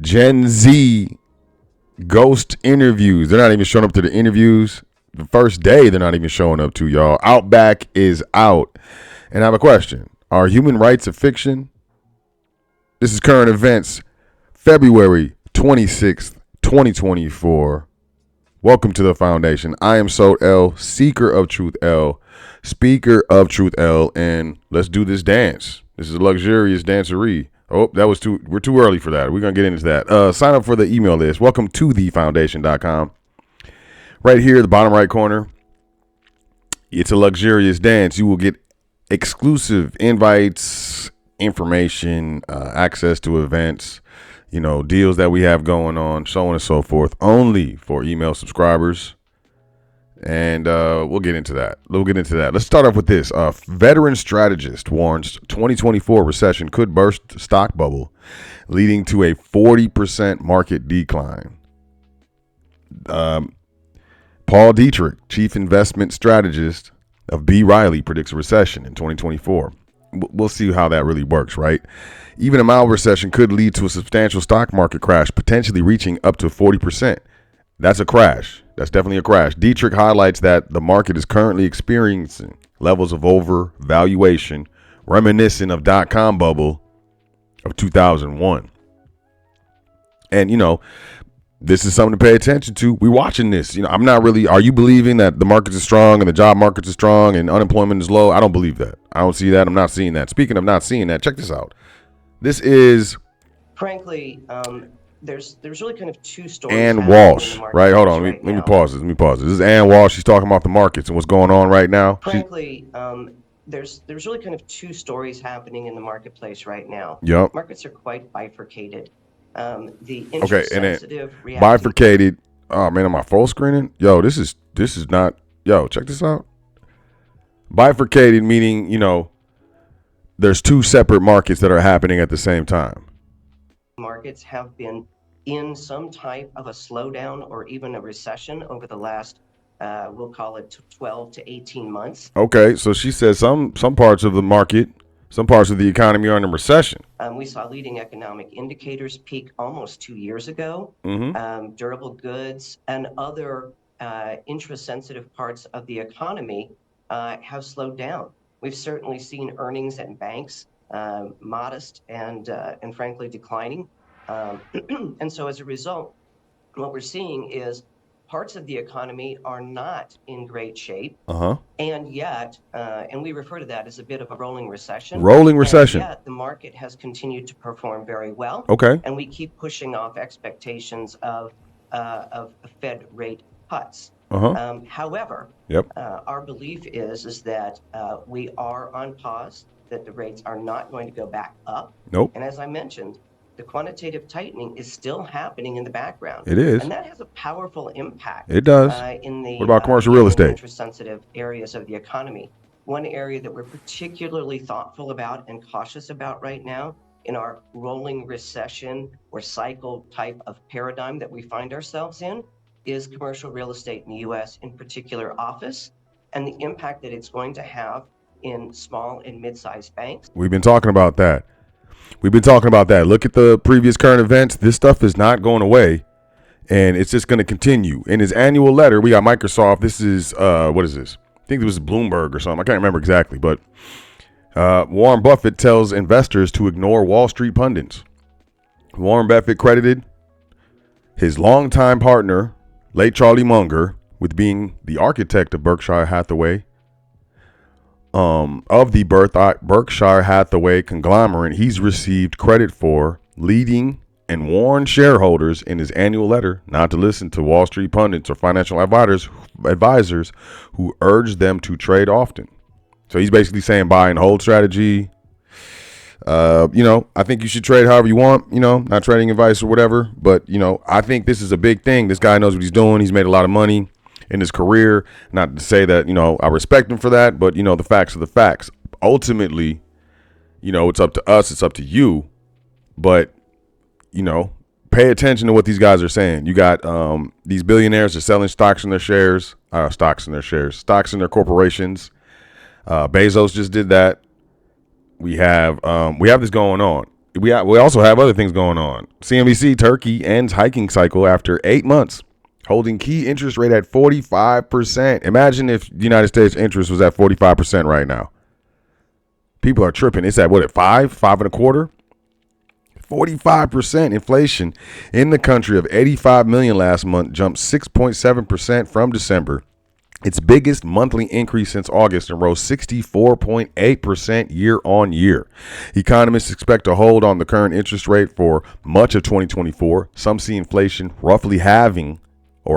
Gen Z ghost interviews. They're not even showing up to the interviews. The first day, they're not even showing up to, y'all. Outback is out. And I have a question. Are human rights a fiction? This is Current Events, February 26th, 2024. Welcome to the Foundation. I am Sot L, seeker of truth L, speaker of truth L, and let's do this dance. This is a luxurious dancery. Oh, we're too early for that. We're going to get into that. Sign up for the email list. Welcome to thefoundation.com. Right here, the bottom right corner, it's a luxurious dance. You will get exclusive invites, information, access to events, deals that we have going on, so on and so forth, only for email subscribers. And we'll get into that. Let's start off with this. Veteran strategist warns 2024 recession could burst stock bubble, leading to a 40% market decline. Paul Dietrich, chief investment strategist of B. Riley, predicts a recession in 2024. We'll see how that really works, right? Even a mild recession could lead to a substantial stock market crash, potentially reaching up to 40%. That's a crash. That's definitely a crash. Dietrich highlights that the market is currently experiencing levels of overvaluation reminiscent of dot-com bubble of 2001. And, this is something to pay attention to. We're watching this. I'm not really, are you believing that the markets are strong and the job markets are strong and unemployment is low? I don't believe that. I don't see that. I'm not seeing that. Speaking of not seeing that, check this out. This is frankly, there's really kind of two stories. Ann Walsh, right? Hold on. Let me pause this. This is Ann Walsh. She's talking about the markets and what's going on right now. Frankly, there's really kind of two stories happening in the marketplace right now. Yep. Markets are quite bifurcated. The interest-sensitive bifurcated. Oh man, am I full screening? Yo, this is not. Yo, check this out. Bifurcated meaning there's two separate markets that are happening at the same time. Markets have been in some type of a slowdown or even a recession over the last, we'll call it 12 to 18 months. Okay, so she says some parts of the market, some parts of the economy are in a recession. We saw leading economic indicators peak almost 2 years ago. Mm-hmm. Durable goods and other interest-sensitive parts of the economy have slowed down. We've certainly seen earnings at banks modest and frankly declining. And so as a result, what we're seeing is parts of the economy are not in great shape. And yet, and we refer to that as a bit of a rolling recession. And yet the market has continued to perform very well. Okay. And we keep pushing off expectations of Fed rate cuts. However, our belief is that we are on pause, that the rates are not going to go back up. Nope. And as I mentioned, the quantitative tightening is still happening in the background. It is. And that has a powerful impact. It does. What about commercial real estate? Interest-sensitive areas of the economy. One area that we're particularly thoughtful about and cautious about right now in our rolling recession or cycle type of paradigm that we find ourselves in is commercial real estate in the U.S., in particular office, and the impact that it's going to have in small and mid-sized banks. We've been talking about that. Look at the previous current events. This stuff is not going away, and it's just going to continue. In his annual letter, we got Microsoft. This is, what is this? I think it was Bloomberg or something. I can't remember exactly, but Warren Buffett tells investors to ignore Wall Street pundits. Warren Buffett credited his longtime partner, late Charlie Munger, with being the architect of Berkshire Hathaway. Of the Berkshire Hathaway conglomerate, he's received credit for leading and warned shareholders in his annual letter not to listen to Wall Street pundits or financial advisors who urge them to trade often. So he's basically saying buy and hold strategy. I think you should trade however you want, not trading advice or whatever. But, I think this is a big thing. This guy knows what he's doing. He's made a lot of money in his career. Not to say that, I respect him for that, but, the facts are the facts. Ultimately, it's up to us. It's up to you. But, pay attention to what these guys are saying. You got these billionaires are selling stocks in their corporations. Bezos just did that. We have this going on. we also have other things going on. CNBC, Turkey ends hiking cycle after 8 months, holding key interest rate at 45%. Imagine if the United States interest was at 45% right now. People are tripping. It's at what, at 5.25? 45% inflation in the country of 85 million last month jumped 6.7% from December. Its biggest monthly increase since August, and rose 64.8% year on year. Economists expect to hold on the current interest rate for much of 2024. Some see inflation roughly halving, I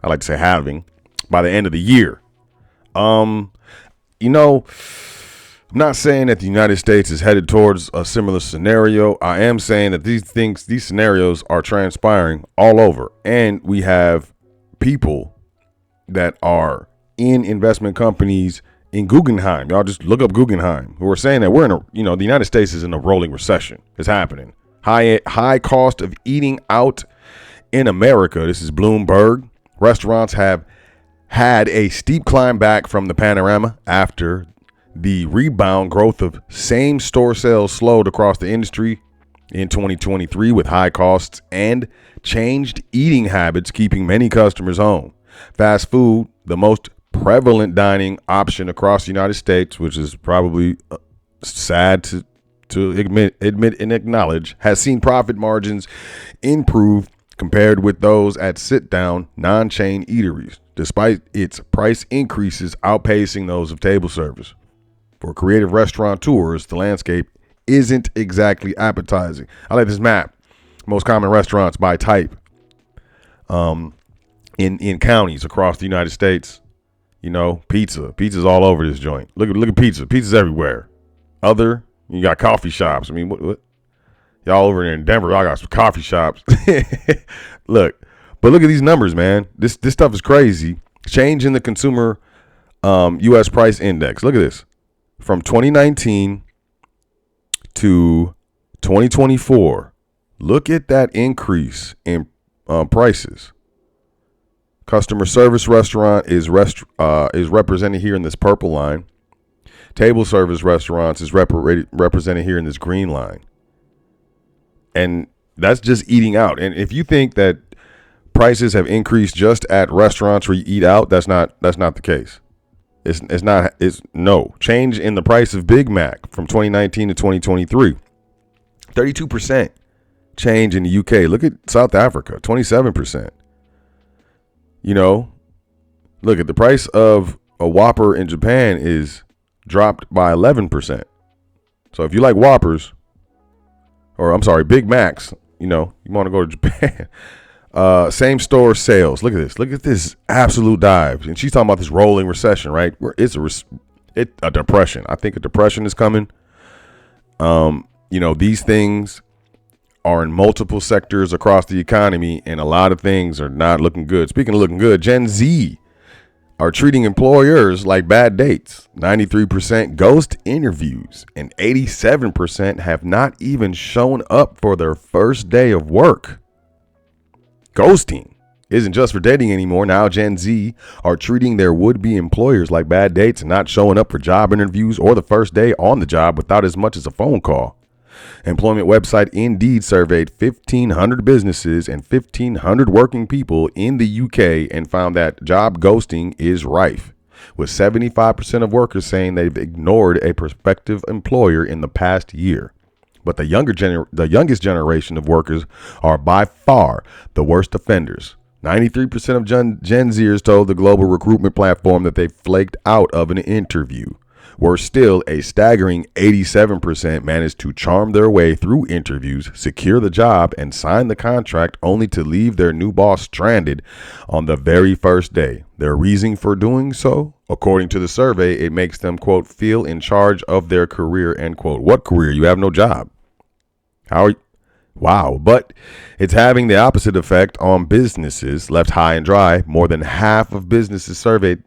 like to say halving, by the end of the year. I'm not saying that the United States is headed towards a similar scenario. I am saying that these scenarios are transpiring all over, and we have people that are in investment companies in Guggenheim. Y'all just look up Guggenheim, who are saying that we're in the United States is in a rolling recession. It's happening. High cost of eating out in America. This is Bloomberg. Restaurants have had a steep climb back from the panorama after the rebound growth of same-store sales slowed across the industry in 2023, with high costs and changed eating habits keeping many customers home. Fast food, the most prevalent dining option across the United States, which is probably sad to admit and acknowledge, has seen profit margins improve compared with those at sit-down, non-chain eateries, despite its price increases outpacing those of table service. For creative restaurateurs, the landscape isn't exactly appetizing. I like this map. Most common restaurants by type in counties across the United States. Pizza's all over this joint. Look at pizza. Pizza's everywhere. You got coffee shops. I mean, what? Y'all over there in Denver, I got some coffee shops. Look at these numbers, man. This stuff is crazy. Change in the consumer U.S. price index. Look at this. From 2019 to 2024, look at that increase in prices. Customer service restaurant is represented here in this purple line. Table service restaurants is represented here in this green line. And that's just eating out. And if you think that prices have increased just at restaurants where you eat out, that's not the case. It's no change in the price of Big Mac from 2019 to 2023. 32% change in the UK. Look at South Africa, 27%. Look at the price of a Whopper in Japan is dropped by 11%. So if you like Whoppers, Big Macs, you want to go to Japan. Same store sales. Look at this. Look at this absolute dive. And she's talking about this rolling recession, right? Where it's a depression. I think a depression is coming. These things are in multiple sectors across the economy, and a lot of things are not looking good. Speaking of looking good, Gen Z are treating employers like bad dates. 93% ghost interviews, and 87% have not even shown up for their first day of work. Ghosting isn't just for dating anymore. Now Gen Z are treating their would-be employers like bad dates and not showing up for job interviews or the first day on the job without as much as a phone call. Employment website Indeed surveyed 1,500 businesses and 1,500 working people in the UK and found that job ghosting is rife, with 75% of workers saying they've ignored a prospective employer in the past year. But the youngest generation of workers are by far the worst offenders. 93% of Gen Zers told the global recruitment platform that they flaked out of an interview. Worse still, a staggering 87% managed to charm their way through interviews, secure the job, and sign the contract only to leave their new boss stranded on the very first day. Their reasoning for doing so? According to the survey, it makes them, quote, feel in charge of their career, end quote. What career? You have no job. Wow. But it's having the opposite effect on businesses left high and dry. More than half of businesses surveyed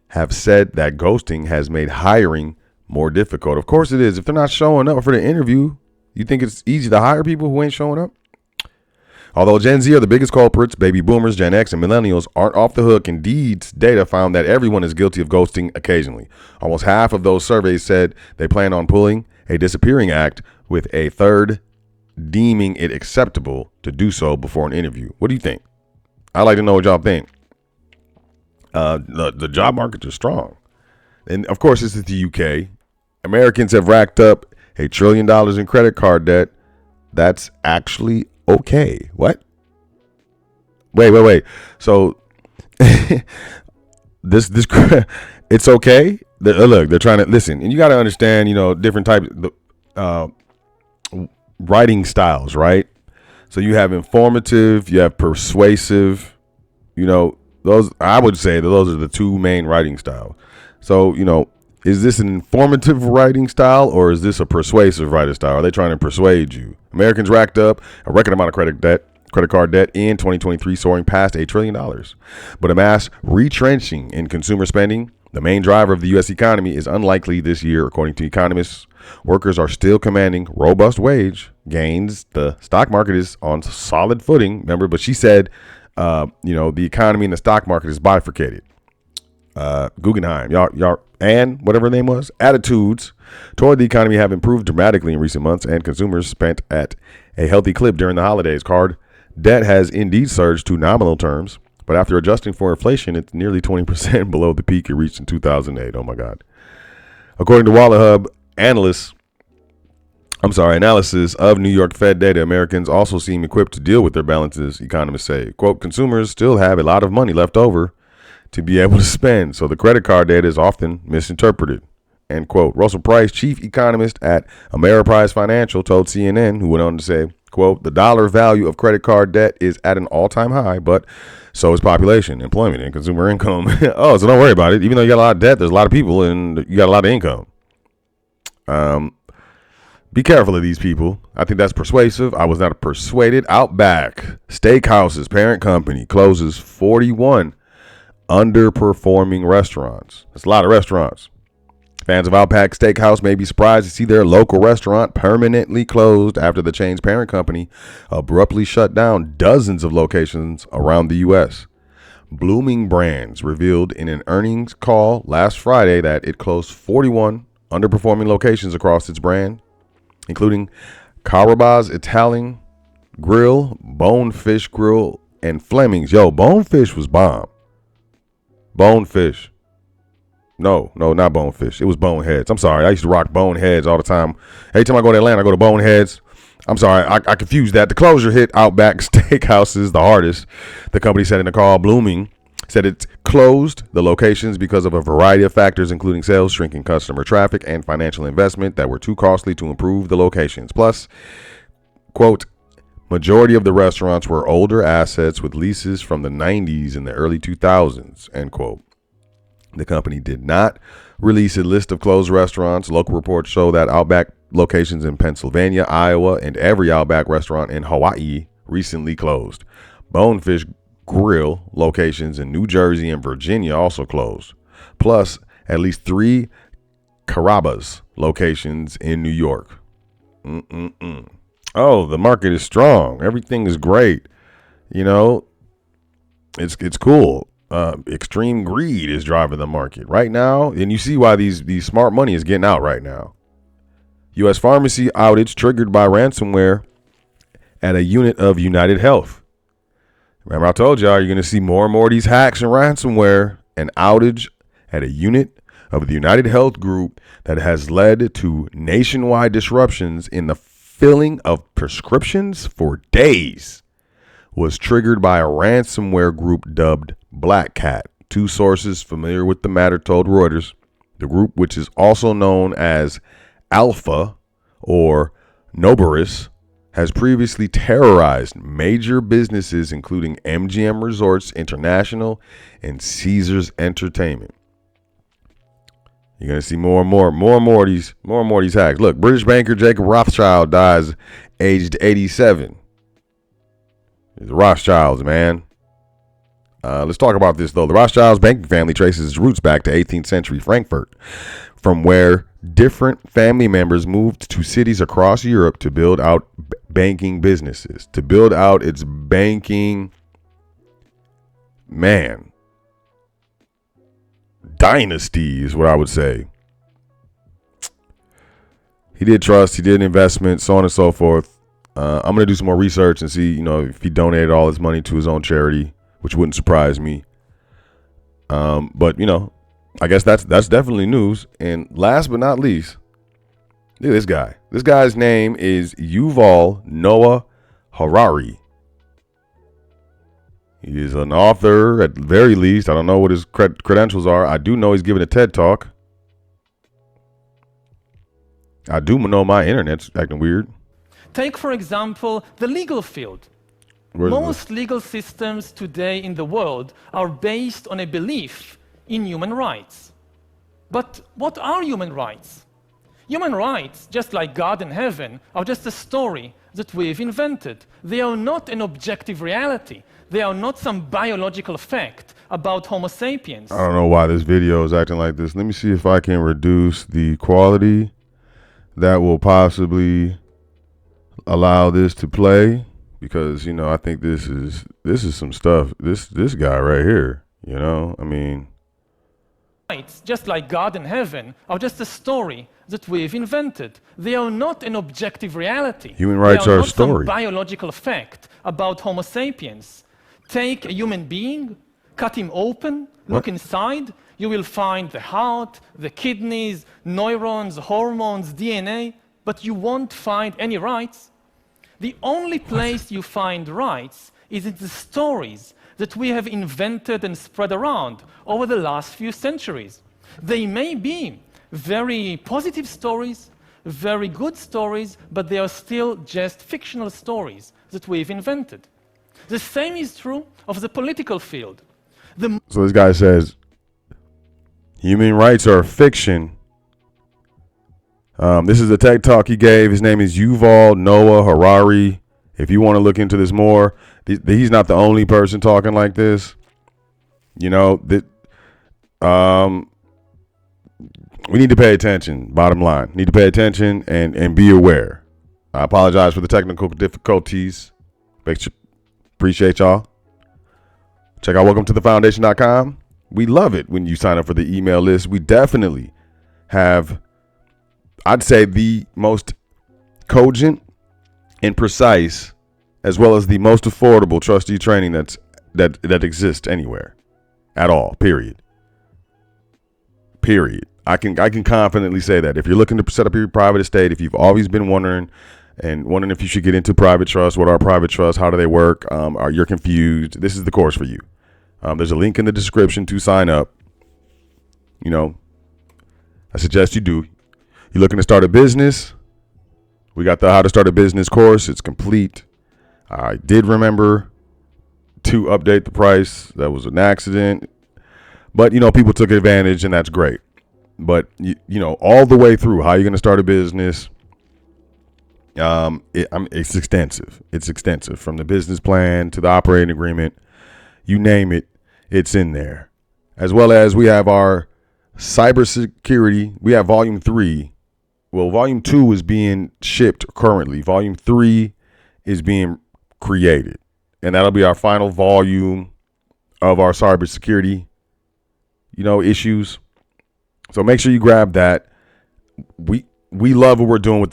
have said that ghosting has made hiring more difficult. Of course it is. If they're not showing up for the interview, you think it's easy to hire people who ain't showing up? Although Gen Z are the biggest culprits, baby boomers, Gen X, and millennials aren't off the hook. Indeed's data found that everyone is guilty of ghosting occasionally. Almost half of those surveys said they plan on pulling a disappearing act with a third deeming it acceptable to do so before an interview. What do you think? I'd like to know what y'all think. The job markets are strong. And of course, this is the UK. Americans have racked up $1 trillion in credit card debt. That's actually okay. What? Wait. So this it's okay. Look, they're trying to listen, and you got to understand, different types of writing styles, right? So you have informative, you have persuasive. Those, I would say that those are the two main writing styles. So is this an informative writing style or is this a persuasive writing style? Are they trying to persuade you? Americans racked up a record amount of credit card debt in 2023, soaring past $1 trillion. But a mass retrenching in consumer spending, the main driver of the U.S. economy, is unlikely this year, according to economists. Workers are still commanding robust wage gains. The stock market is on solid footing, remember, but she said, the economy and the stock market is bifurcated. Guggenheim, y'all, and whatever her name was, attitudes toward the economy have improved dramatically in recent months, and consumers spent at a healthy clip during the holidays. Card debt has indeed surged to nominal terms, but after adjusting for inflation, it's nearly 20% below the peak it reached in 2008. Oh my God. According to Wallet Hub analysis of New York Fed data, Americans also seem equipped to deal with their balances, economists say. Quote, consumers still have a lot of money left over to be able to spend, so the credit card data is often misinterpreted. End quote. Russell Price, chief economist at Ameriprise Financial, told CNN, who went on to say, quote, the dollar value of credit card debt is at an all-time high, but so is population, employment, and consumer income. Oh, so don't worry about it. Even though you got a lot of debt, there's a lot of people and you got a lot of income. Be careful of these people. I think that's persuasive. I was not persuaded. Outback Steakhouse's parent company closes 41 underperforming restaurants. That's a lot of restaurants. Fans of Outback Steakhouse may be surprised to see their local restaurant permanently closed after the chain's parent company abruptly shut down dozens of locations around the U.S. Blooming Brands revealed in an earnings call last Friday that it closed 41 underperforming locations across its brand, including Caraba's Italian Grill, Bonefish Grill, and Fleming's. Yo, Bonefish was bomb. Bonefish. No, not Bonefish. It was Boneheads. I'm sorry. I used to rock Boneheads all the time. Every time I go to Atlanta, I go to Boneheads. I'm sorry. I confused that. The closure hit Outback Steakhouses the hardest. The company said in a call, Blooming said it closed the locations because of a variety of factors, including sales, shrinking customer traffic, and financial investment that were too costly to improve the locations. Plus, quote, majority of the restaurants were older assets with leases from the 90s and the early 2000s, end quote. The company did not release a list of closed restaurants. Local reports show that Outback locations in Pennsylvania, Iowa, and every Outback restaurant in Hawaii recently closed. Bonefish Grill locations in New Jersey and Virginia also closed. Plus, at least 3 Carrabba's locations in New York. Oh, the market is strong. Everything is great. It's cool. Extreme greed is driving the market right now, and you see why these smart money is getting out right now. U.S. pharmacy outage triggered by ransomware at a unit of United Health. Remember, I told y'all you're going to see more and more of these hacks and ransomware. An outage at a unit of the United Health Group that has led to nationwide disruptions in the filling of prescriptions for days was triggered by a ransomware group dubbed Black Cat. 2 sources familiar with the matter told Reuters. The group, which is also known as Alpha or Noboris, has previously terrorized major businesses including MGM Resorts International and Caesars Entertainment. You're gonna see more and more of these hacks. Look, British banker Jacob Rothschild dies aged 87. The Rothschilds, man. Let's talk about this, though. The Rothschilds banking family traces its roots back to 18th century Frankfurt, from where different family members moved to cities across Europe to build out banking businesses, to build out its banking, dynasty is what I would say. He did trust, he did investment, so on and so forth. I'm gonna do some more research and see, if he donated all his money to his own charity, which wouldn't surprise me. But I guess that's definitely news. And last but not least, look at this guy. This guy's name is Yuval Noah Harari. He is an author at the very least. I don't know what his credentials are. I do know he's giving a TED Talk. I do know my internet's acting weird. Take, for example, the legal field. Most legal systems today in the world are based on a belief in human rights. But what are human rights? Human rights, just like God and heaven, are just a story that we've invented. They are not an objective reality. They are not some biological fact about Homo sapiens. I don't know why this video is acting like this. Let me see if I can reduce the quality that will possibly allow this to play, because I think this is some stuff. This guy right here, Rights, just like God and heaven, are just a story that we've invented. They are not an objective reality. Human rights are a story. Some biological fact about Homo sapiens. Take a human being, cut him open, look inside, you will find the heart, the kidneys, neurons, hormones, DNA, but you won't find any rights. The only place you find rights is in the stories that we have invented and spread around over the last few centuries. They may be very positive stories, very good stories, but they are still just fictional stories that we've invented. The same is true of the political field. So this guy says human rights are a fiction. This is a TED Talk he gave. His name is Yuval Noah Harari. If you want to look into this more, he's not the only person talking like this. We need to pay attention. Bottom line, need to pay attention and be aware. I apologize for the technical difficulties. Appreciate y'all. Check out welcometothefoundation.com. We love it when you sign up for the email list. We definitely have, I'd say, the most cogent and precise, as well as the most affordable trustee training that exists anywhere at all. Period. I can confidently say that. If you're looking to set up your private estate, if you've always been wondering if you should get into private trust, what are private trusts, how do they work, are you confused, this is the course for you. There's a link in the description to sign up. I suggest you do. You're looking to start a business, we got the How to Start a Business course. It's complete. I did remember to update the price. That was an accident. But, people took advantage, and that's great. But, all the way through, how you're going to start a business, it's extensive. It's extensive. From the business plan to the operating agreement, you name it, it's in there. As well as we have our cybersecurity. We have volume 3. Well, volume 2 is being shipped currently. Volume 3 is being created. And that'll be our final volume of our cybersecurity, issues. So make sure you grab that. We love what we're doing with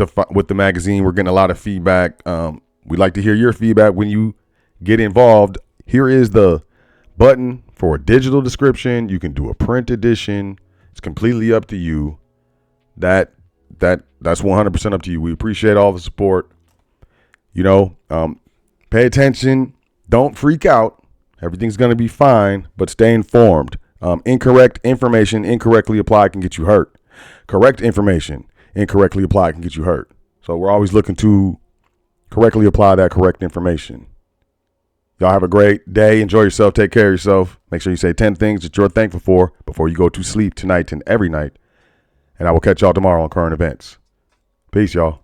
the magazine. We're getting a lot of feedback. We'd like to hear your feedback when you get involved. Here is the button for a digital description. You can do a print edition. It's completely up to you. That's 100% up to you. We appreciate all the support. Pay attention. Don't freak out. Everything's going to be fine, but stay informed. Incorrect information incorrectly applied can get you hurt. Correct information incorrectly applied can get you hurt. So we're always looking to correctly apply that correct information. Y'all have a great day. Enjoy yourself. Take care of yourself. Make sure you say 10 things that you're thankful for before you go to sleep tonight and every night. And I will catch y'all tomorrow on current events. Peace, y'all.